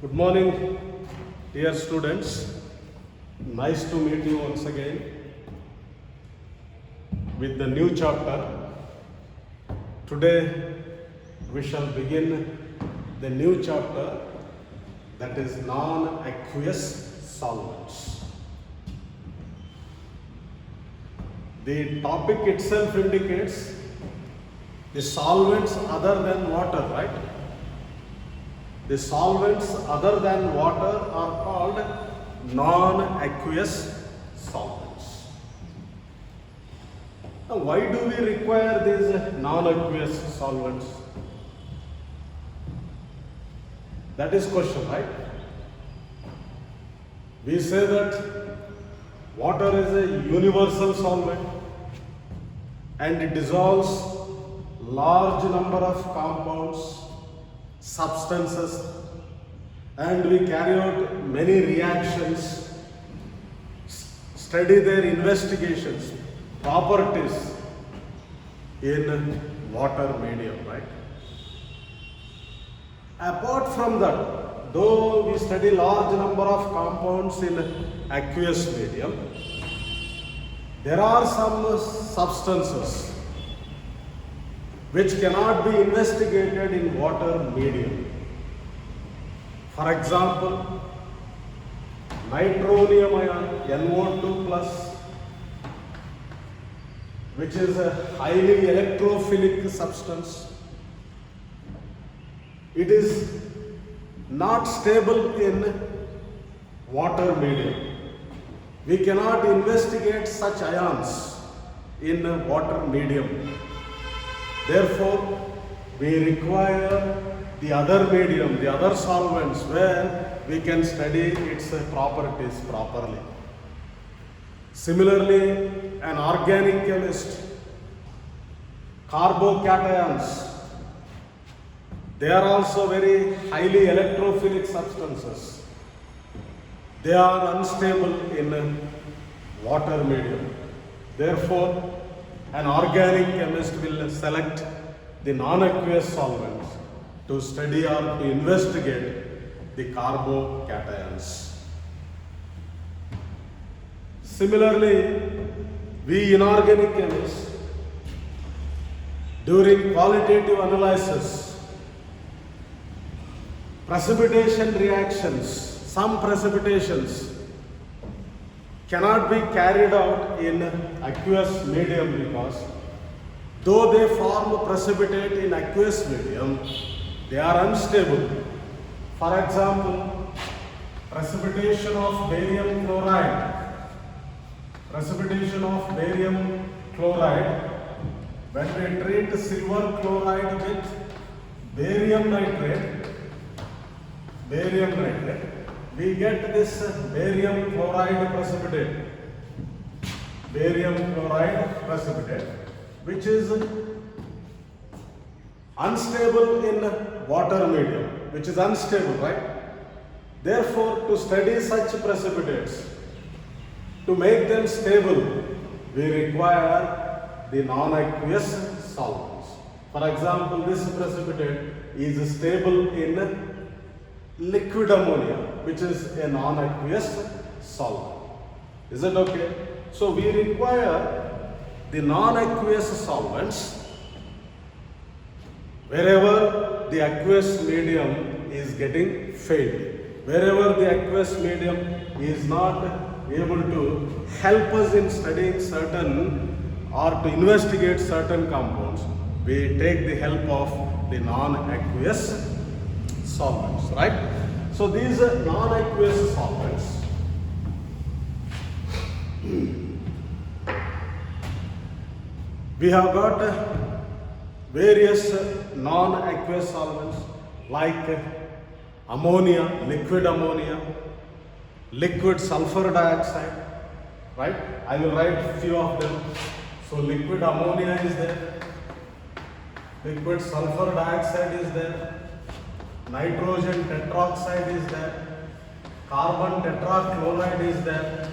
Good morning, dear students. Nice to meet you once again with the new chapter. Today we shall begin the new chapter, that is non-aqueous solvents. The topic itself indicates the solvents other than water, right? The solvents other than water are called non-aqueous solvents. Now, why do we require these non-aqueous solvents? That is question, right? We say that water is a universal solvent and it dissolves large number of compounds, substances, and we carry out many reactions, study their investigations, properties in water medium, right? Apart from that, though we study large number of compounds in aqueous medium, there are some substances which cannot be investigated in water medium. For example, nitronium ion, NO2 plus, which is a highly electrophilic substance. It is not stable in water medium. We cannot investigate such ions in water medium. Therefore, we require the other medium, the other solvents where we can study its properties properly. Similarly, an organic chemist, carbocations, they are also very highly electrophilic substances. They are unstable in water medium. Therefore, an organic chemist will select the non-aqueous solvents to study or to investigate the carbocations. Similarly, we inorganic chemists, during qualitative analysis, precipitation reactions, some precipitations cannot be carried out in aqueous medium because though they form precipitate in aqueous medium, they are unstable. For example, precipitation of barium chloride. Precipitation of barium chloride, when we treat silver chloride with barium nitrate, we get this barium chloride precipitate. Barium chloride precipitate, which is unstable in water medium, which is unstable, right? Therefore, to study such precipitates, to make them stable, we require the non-aqueous solvents. For example, this precipitate is stable in liquid ammonia, which is a non-aqueous solvent. Is it okay? So we require the non-aqueous solvents wherever the aqueous medium is getting failed. Wherever the aqueous medium is not able to help us in studying certain or to investigate certain compounds, we take the help of the non-aqueous solvents, right? So these are non-aqueous solvents. We have got various non-aqueous solvents like ammonia, liquid sulfur dioxide, right? I will write few of them. So liquid ammonia is there, liquid sulfur dioxide is there, nitrogen tetroxide is there, carbon tetrachloride is there,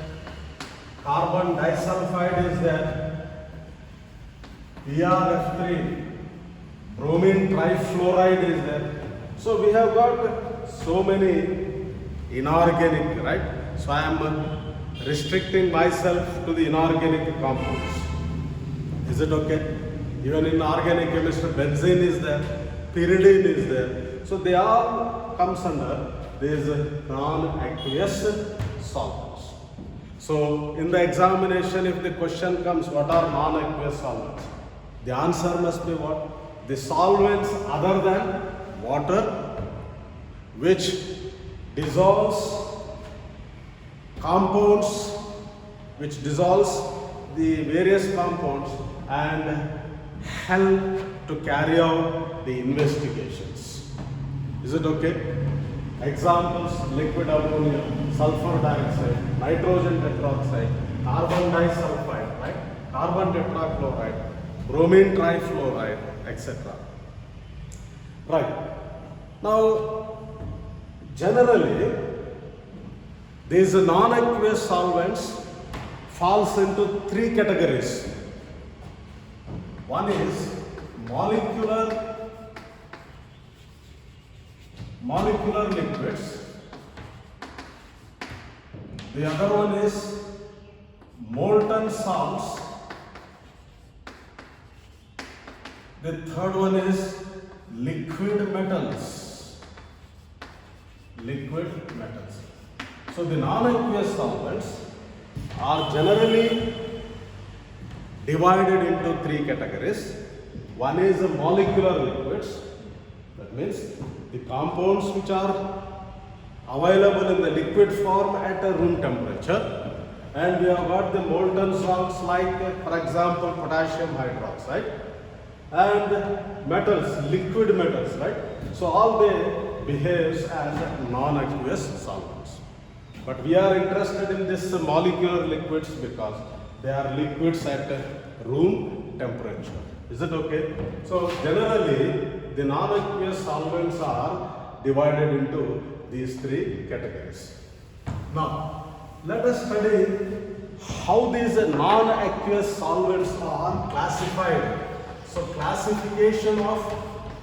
carbon disulfide is there, BrF3, bromine trifluoride is there. So we have got so many inorganic, right? So I am restricting myself to the inorganic compounds. Is it okay? Even in organic chemistry, benzene is there, pyridine is there. So they all comes under these non-aqueous solvents. So in the examination, if the question comes, what are non-aqueous solvents? The answer must be what? The solvents other than water, which dissolves compounds, which dissolves the various compounds and help to carry out the investigations. Is it okay? Examples: liquid ammonia, sulfur dioxide, nitrogen tetroxide, carbon disulfide, right? Carbon tetrachloride, bromine trifluoride, etc. Right. Now, generally, these non-aqueous solvents falls into three categories. One is molecular liquids. The other one is molten salts. The third one is liquid metals. So the non-aqueous solvents are generally divided into three categories. One is the molecular liquids. That means the compounds which are available in the liquid form at a room temperature. And we have got the molten salts like, for example, potassium hydroxide, and metals, liquid metals, right? So all they behaves as non-aqueous solvents. But we are interested in this molecular liquids because they are liquids at room temperature. Is it okay? So generally, the non-aqueous solvents are divided into these three categories. Now, let us study how these non-aqueous solvents are classified. So, classification of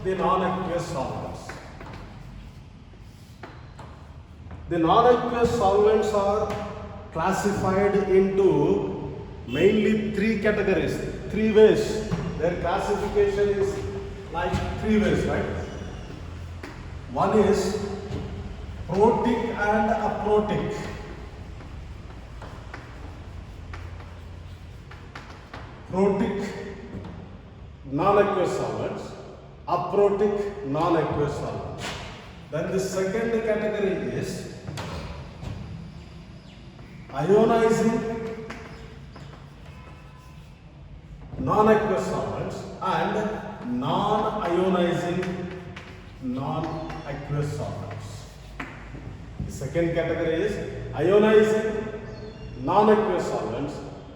the non-aqueous solvents. The non-aqueous solvents are classified into mainly three categories, three ways. Their classification is like three ways, right? One is protic and aprotic. Protic, non-aqueous solvents, aprotic, non-aqueous solvents. Then the second category is ionizing non-aqueous solvents and non-ionizing non-aqueous solvents. The second category is ionizing non-aqueous solvents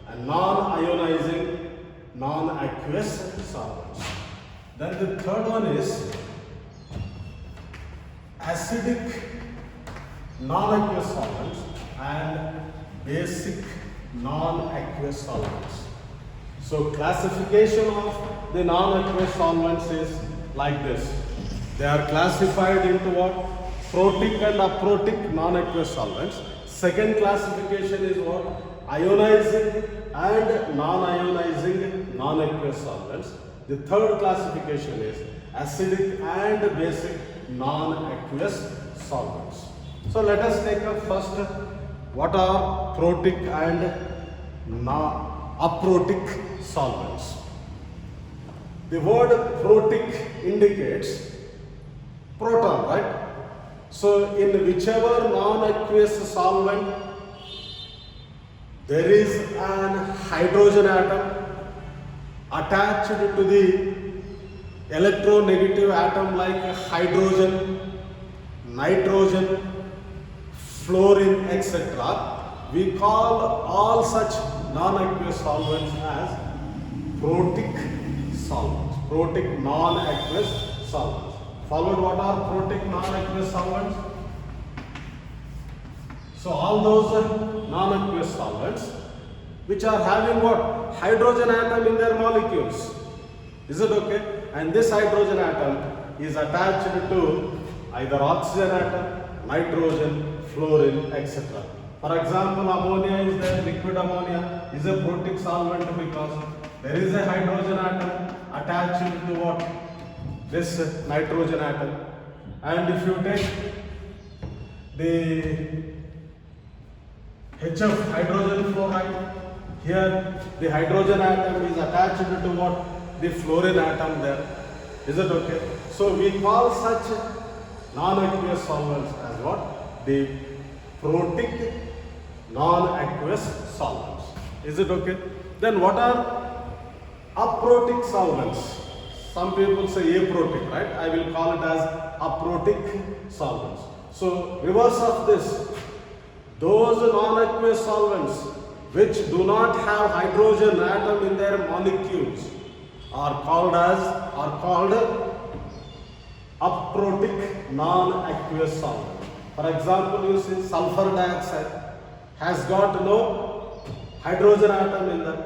and non-ionizing non-aqueous solvents. Then the third one is acidic non-aqueous solvents and basic non-aqueous solvents. So classification of the non-aqueous solvents is like this. They are classified into what? Protic and aprotic non-aqueous solvents. Second classification is what? Ionizing and non-ionizing non-aqueous solvents. The third classification is acidic and basic non-aqueous solvents. So let us take up first what are protic and aprotic solvents. The word protic indicates proton, right? So in whichever non-aqueous solvent there is an hydrogen atom attached to the electronegative atom like hydrogen, nitrogen, fluorine, etc. We call all such non-aqueous solvents as protic solvents, protic non-aqueous solvents. Followed, what are protic non-aqueous solvents? So all those non-aqueous solvents which are having what? Hydrogen atom in their molecules. Is it okay? And this hydrogen atom is attached to either oxygen atom, nitrogen, fluorine, etc. For example, ammonia is there, liquid ammonia is a protic solvent because there is a hydrogen atom attached to what? This nitrogen atom. And if you take the HF, hydrogen fluoride, here the hydrogen atom is attached to what? The fluorine atom there. Is it okay? So we call such non-aqueous solvents as what? The protic non-aqueous solvents. Is it okay? Then what are aprotic solvents? Some people say aprotic, right? I will call it as aprotic solvents. So reverse of this, those non-aqueous solvents which do not have hydrogen atom in their molecules are called aprotic non-aqueous solvent. For example, you see sulfur dioxide has got no hydrogen atom in that.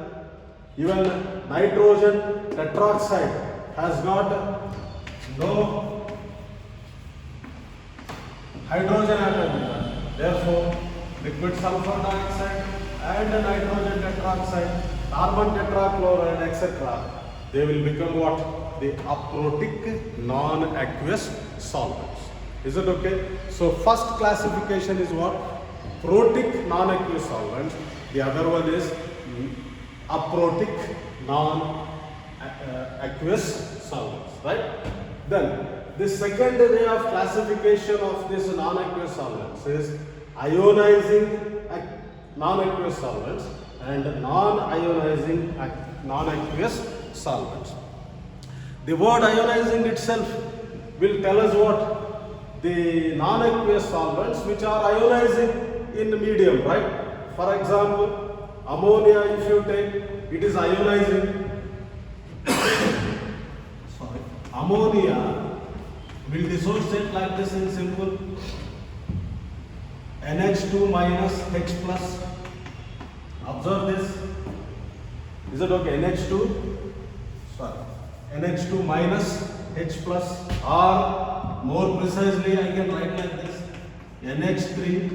Even nitrogen tetroxide has got no hydrogen atom in that. Therefore, liquid sulfur dioxide and nitrogen tetroxide, carbon tetrachloride, etc., they will become what? The aprotic non-aqueous solvents. Is it okay? So first classification is what? Protic non-aqueous solvents. The other one is aprotic non-aqueous solvents, right? Then the second way of classification of this non-aqueous solvents is ionizing non-aqueous solvents and non-ionizing non-aqueous solvents. The word ionizing itself will tell us what? The non-aqueous solvents which are ionizing in medium, right? For example, ammonia, if you take, it is ionizing. Sorry. Ammonia will dissociate like this in simple. NH2 minus H plus. Observe this. Is it okay? NH2. Sorry. NH2 minus H plus, or more precisely I can write like this. NH3,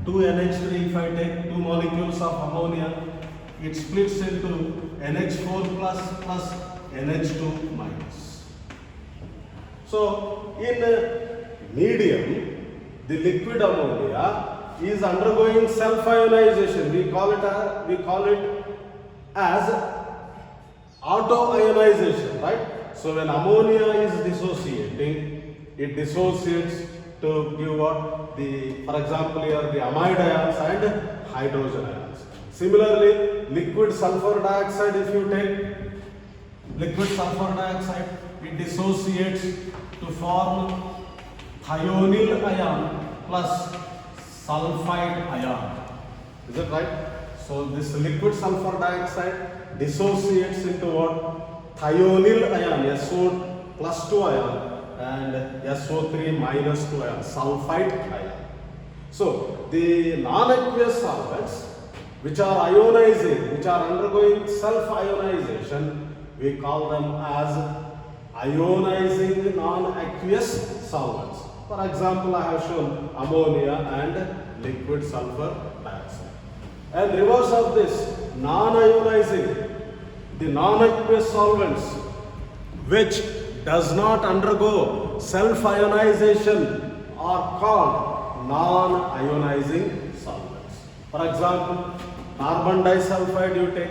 2 NH3, if I take 2 molecules of ammonia, it splits into NH4 plus NH2 minus. So in medium, the liquid ammonia is undergoing self-ionization. We call it as auto-ionization, right? So when ammonia is dissociating, it dissociates to give what? For example, here the amide ions and hydrogen ions. Similarly, liquid sulfur dioxide, if you take liquid sulfur dioxide, it dissociates to form thionyl ion plus sulfide ion. Is it right? So this liquid sulfur dioxide dissociates into what? Thionyl ion, SO plus 2 ion, and SO3 minus 2 ion, sulfide ion. So the non-aqueous solvents which are ionizing, which are undergoing self-ionization, we call them as ionizing non-aqueous solvents. For example, I have shown ammonia and liquid sulfur dioxide. And reverse of this, non-ionizing, the non-aqueous solvents which does not undergo self-ionization are called non-ionizing solvents. For example, carbon disulfide, you take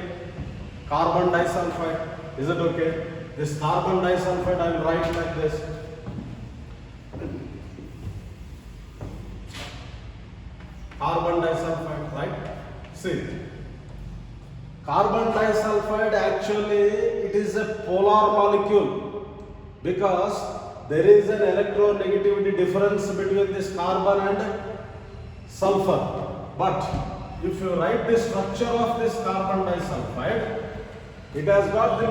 carbon disulfide. Is it okay? This carbon disulfide I will write like this. Carbon disulfide, right? See, carbon disulfide actually it is a polar molecule because there is an electronegativity difference between this carbon and sulfur. But if you write the structure of this carbon disulfide, it has got the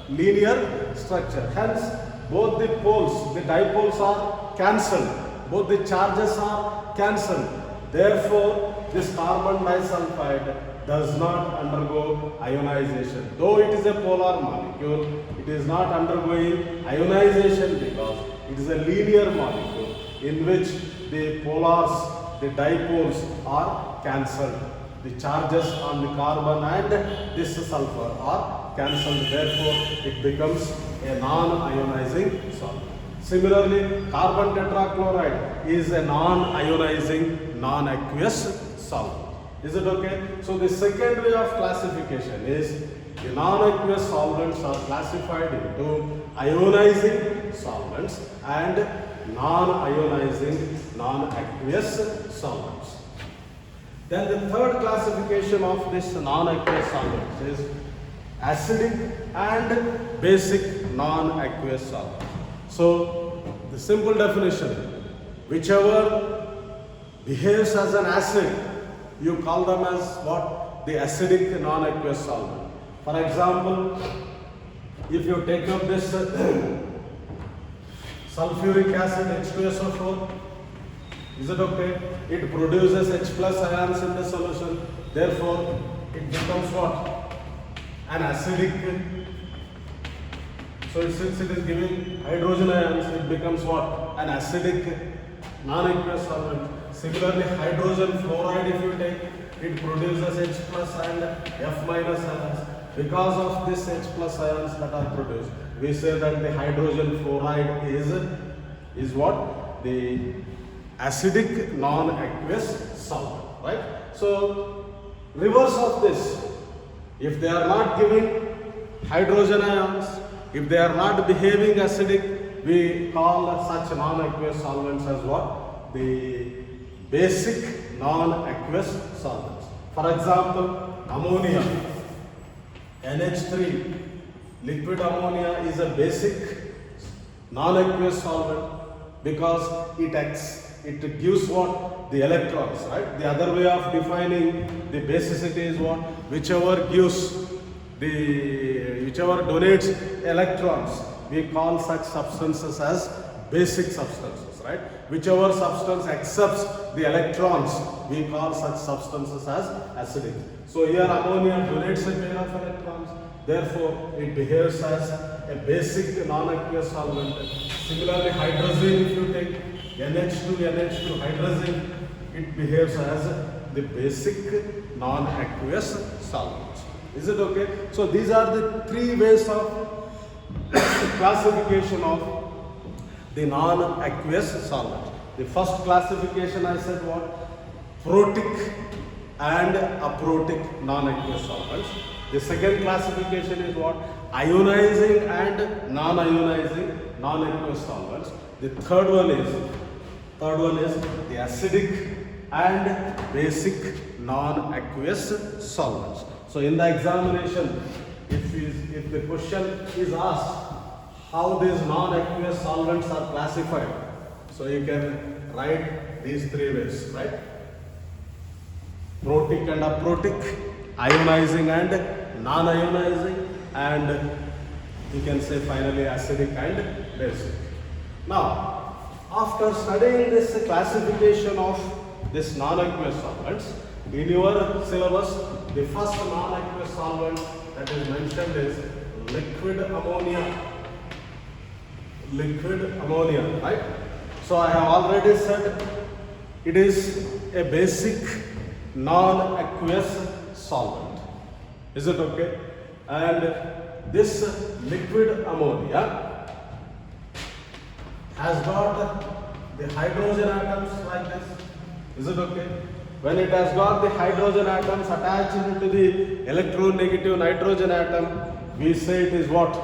linear structure. Hence, both the poles, the dipoles are cancelled. Both the charges are cancelled. Therefore, this carbon disulfide does not undergo ionization. Though it is a polar molecule, it is not undergoing ionization because it is a linear molecule in which the polars, the dipoles are cancelled. The charges on the carbon and this sulfur are cancelled. Therefore, it becomes a non-ionizing solvent. Similarly, carbon tetrachloride is a non-ionizing, non-aqueous solvent. Is it okay? So the second way of classification is the non-aqueous solvents are classified into ionizing solvents and non-ionizing, non-aqueous solvents. Then the third classification of this non-aqueous solvents is acidic and basic non-aqueous solvents. So the simple definition, whichever behaves as an acid, you call them as what? The acidic non-aqueous solvent. For example, if you take up this sulfuric acid H2SO4, is it okay? It produces H plus ions in the solution. Therefore, it becomes what? An acidic. So since it is giving hydrogen ions, it becomes what? An acidic non-aqueous solvent. Similarly, hydrogen fluoride, if you take, it produces H plus and F minus ions. Because of this H plus ions that are produced, we say that the hydrogen fluoride is what? The acidic non-aqueous solvent, right? So, reverse of this, if they are not giving hydrogen ions, if they are not behaving acidic, we call such non-aqueous solvents as what? The basic non-aqueous solvents. For example, ammonia, NH3, liquid ammonia is a basic non-aqueous solvent because it gives what? The electrons, right? The other way of defining the basicity is what? Whichever donates electrons, we call such substances as basic substances, right? Whichever substance accepts the electrons, we call such substances as acidic. So here ammonia donates a pair of electrons, therefore it behaves as a basic non-aqueous solvent. Similarly, hydrazine, if you take NH2 hydrazine, it behaves as the basic non-aqueous solvent. Is it okay? So these are the three ways of classification of the non-aqueous solvent. The first classification I said what? Protic and aprotic non-aqueous solvents. The second classification is what? Ionizing and non-ionizing non-aqueous solvents. The third one is the acidic and basic non-aqueous solvents. So in the examination, if the question is asked how these non-aqueous solvents are classified, so you can write these three ways, right? Protic and aprotic, ionizing and non-ionizing, and you can say finally acidic and basic. Now, after studying this classification of this non-aqueous solvents, in your syllabus, the first non-aqueous solvent that is mentioned is liquid ammonia. Liquid ammonia, right? So I have already said it is a basic non-aqueous solvent. Is it okay? And this liquid ammonia has got the hydrogen atoms like this. Is it okay? When it has got the hydrogen atoms attached to the electronegative nitrogen atom, we say it is what?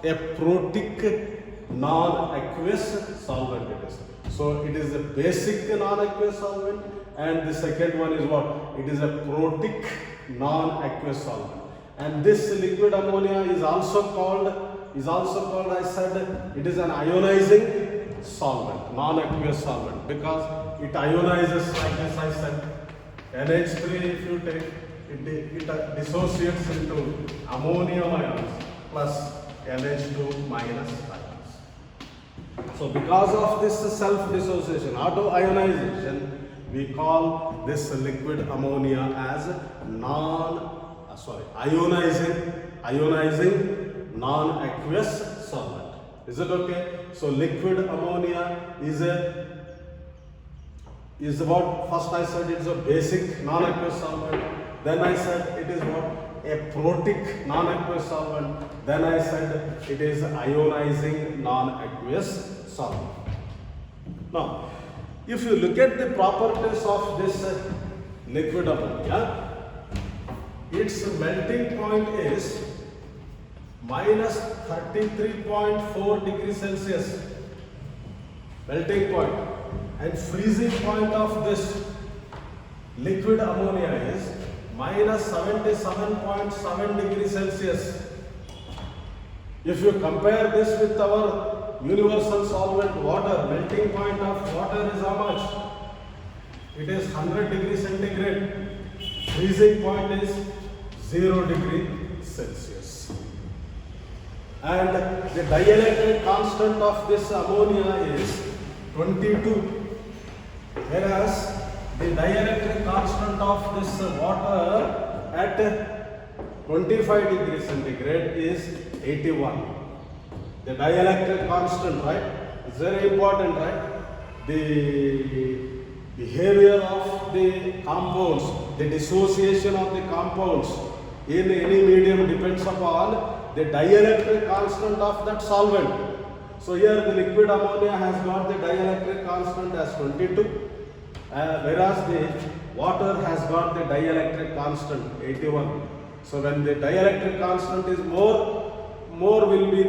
A protic non-aqueous solvent it is. So it is a basic non-aqueous solvent, and the second one is what? It is a protic non-aqueous solvent. And this liquid ammonia is also called, I said, it is an ionizing solvent, non-aqueous solvent, because it ionizes like this. I said NH3, if you take it dissociates into ammonium ions plus NH2 minus ions. So because of this self-dissociation, auto-ionization, we call this liquid ammonia as ionizing non-aqueous solvent. Is it okay? So liquid ammonia is what? First I said it's a basic non-aqueous solvent. Then I said it is what? A protic non-aqueous solvent. Then I said it is ionizing non-aqueous solvent. Now, if you look at the properties of this liquid ammonia, its melting point is minus 33.4 degrees Celsius melting point, and freezing point of this liquid ammonia is minus 77.7 degrees Celsius. If you compare this with our universal solvent water, melting point of water is how much? It is 100 degrees centigrade. Freezing point is 0 degree Celsius. And the dielectric constant of this ammonia is 22, whereas the dielectric constant of this water at 25 degrees centigrade is 81. The dielectric constant, right? It's very important, right? The behavior of the compounds, the dissociation of the compounds in any medium depends upon the dielectric constant of that solvent. So here the liquid ammonia has got the dielectric constant as 22, whereas the water has got the dielectric constant 81. So when the dielectric constant is more will be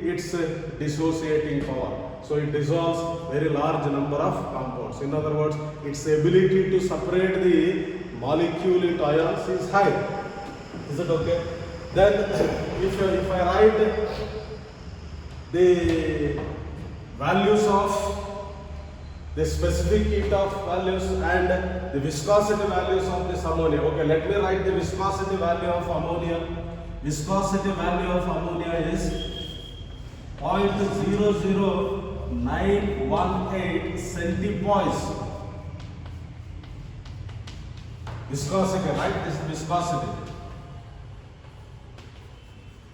its dissociating power. So it dissolves very large number of compounds. In other words, its ability to separate the molecule into ions is high. Is it okay? Then if I write the values of the specific heat of values and the viscosity values of this ammonia. Okay, let me write the viscosity value of ammonia. Viscosity value of ammonia is 0.00918 centipoise. Viscosity, right? This is viscosity.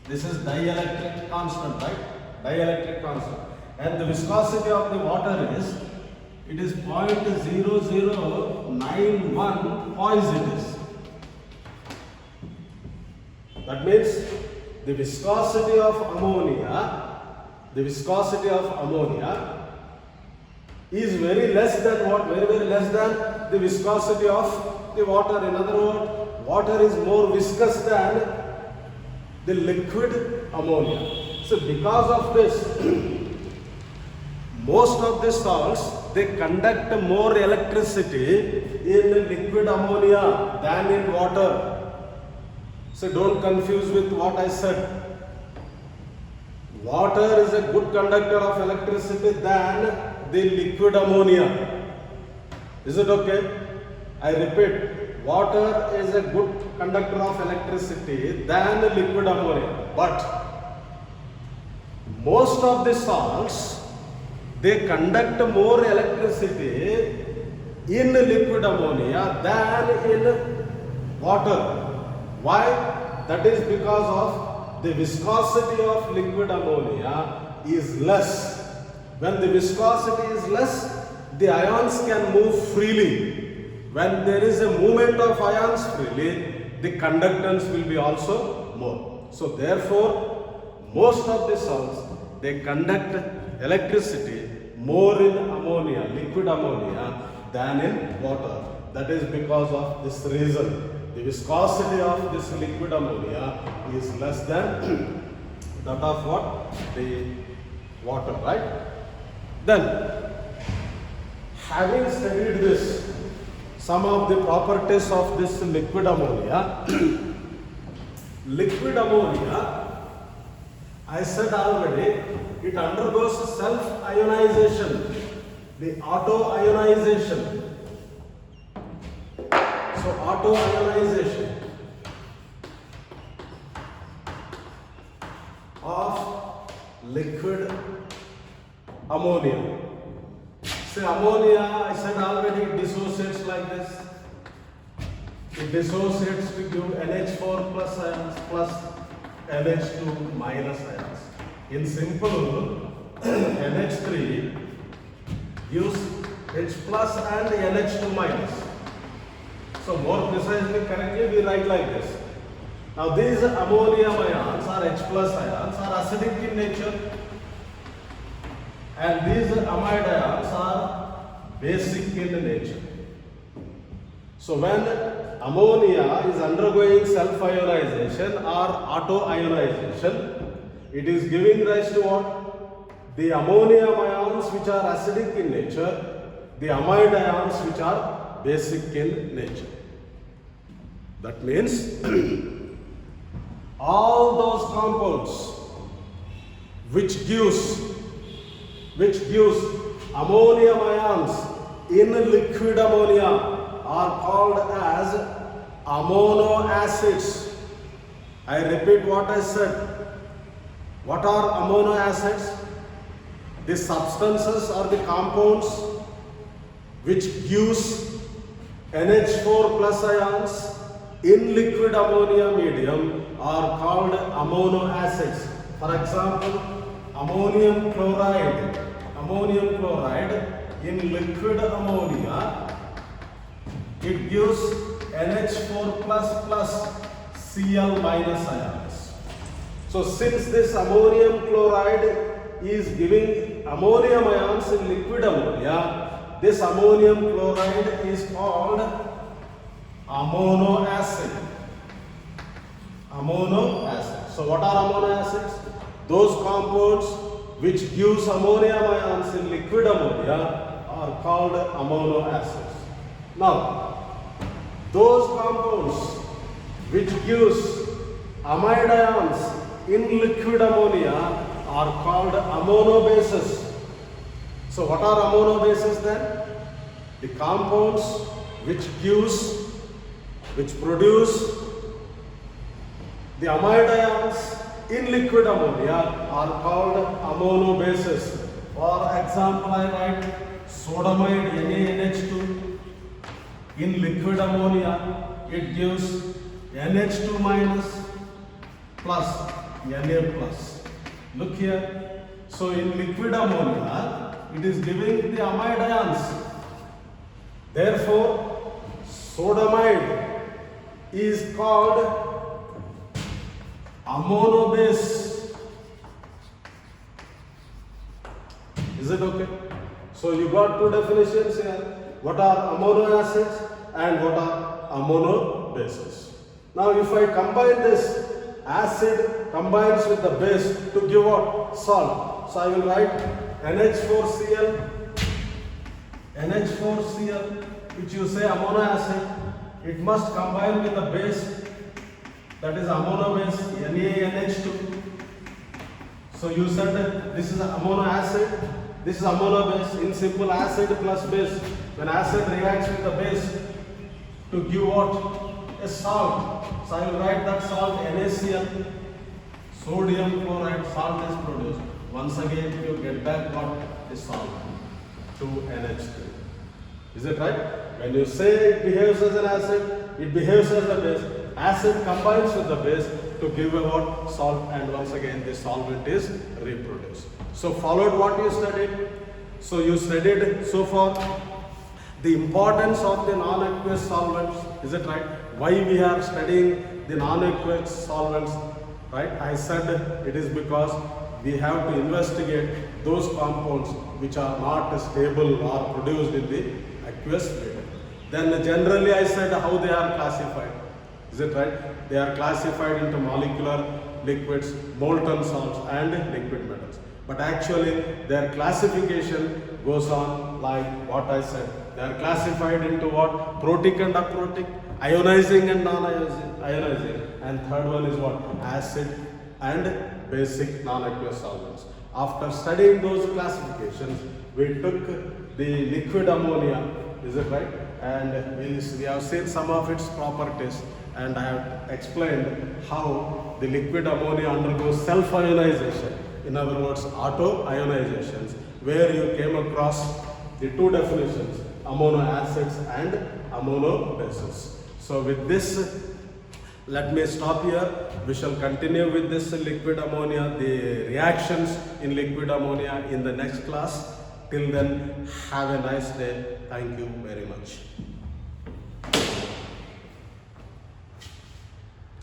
This is dielectric constant, right? Dielectric constant. And the viscosity of the water is, it is 0.0091 poise it is. That means the viscosity of ammonia is very less than what? Very less than the viscosity of the water. In other words, water is more viscous than the liquid ammonia. So because of this, most of the salts, they conduct more electricity in liquid ammonia than in water. So don't confuse with what I said. Water is a good conductor of electricity than the liquid ammonia. Is it okay? I repeat, water is a good conductor of electricity than liquid ammonia. But most of the salts, they conduct more electricity in liquid ammonia than in water. Why? That is because of the viscosity of liquid ammonia is less. When the viscosity is less, the ions can move freely. When there is a movement of ions freely, the conductance will be also more. So therefore, most of the salts, they conduct electricity more in ammonia, liquid ammonia, than in water. That is because of this reason. The viscosity of this liquid ammonia is less than that of what? The water, right? Then, having studied this, some of the properties of this liquid ammonia, I said already, it undergoes self-ionization, the auto-ionization. So auto-ionization of liquid ammonia. Say ammonia, I said already, it dissociates like this. It dissociates to give NH4 plus ions plus NH2 minus ions. In simple, NH3 gives H plus and NH2 minus. So more precisely, correctly, we write like this. Now these ammonium ions or H plus ions are acidic in nature, and these amide ions are basic in nature. So when ammonia is undergoing self-ionization or auto-ionization, it is giving rise to what? The ammonium ions which are acidic in nature, the amide ions which are basic in nature. That means all those compounds which gives ammonium ions in liquid ammonia are called as amino acids. I repeat what I said. What are amino acids? The substances or the compounds which gives NH4 plus ions in liquid ammonia medium are called amino acids. For example, ammonium chloride in liquid ammonia, it gives NH4 plus Cl minus ions. So since this ammonium chloride is giving ammonium ions in liquid ammonia, this ammonium chloride is called amino acid. Amino acid. So what are amino acids? Those compounds which gives ammonium ions in liquid ammonia are called amino acids. Now, those compounds which gives amide ions in liquid ammonia are called amino bases. So what are amino bases then? The compounds which produce the amide ions in liquid ammonia are called amino bases. For example, I write sodamide NaNH2 in liquid ammonia, it gives NH2 minus plus Na plus. Look here. So in liquid ammonia, it is giving the amide ions. Therefore, sodamide is called amino base. Is it okay? So you got two definitions here. What are amino acids and what are amino bases? Now if I combine this, acid combines with the base to give what? Salt. So I will write NH4Cl, which you say amino acid, it must combine with the base, that is amino base, NaNH2. So you said that this is amino acid, this is amino base. In simple, acid plus base. When acid reacts with the base to give what? A salt. So I will write that salt NaCl, sodium chloride, salt is produced. Once again you get back what is salt to NH3. Is it right? When you say it behaves as an acid, it behaves as a base. Acid combines with the base to give a what? Salt, and once again this solvent is reproduced. So followed what you studied. So you studied so far the importance of the non-aqueous solvents. Is it right? Why we are studying the non-aqueous solvents? Right? I said it is because we have to investigate those compounds which are not stable or produced in the aqueous medium. Then generally I said how they are classified. Is it right? They are classified into molecular, liquids, molten salts and liquid metals. But actually their classification goes on like what I said. They are classified into what? Protic and aprotic, ionizing and non-ionizing. And third one is what? Acid and basic non-aqueous solvents. After studying those classifications, we took the liquid ammonia, is it right? And we have seen some of its properties, and I have explained how the liquid ammonia undergoes self-ionization. In other words, auto-ionizations, where you came across the two definitions, amino acids and amino bases. So with this, Let me stop here. We shall continue with this liquid ammonia, the reactions in liquid ammonia in the next class. Till then, have a nice day. Thank you very much.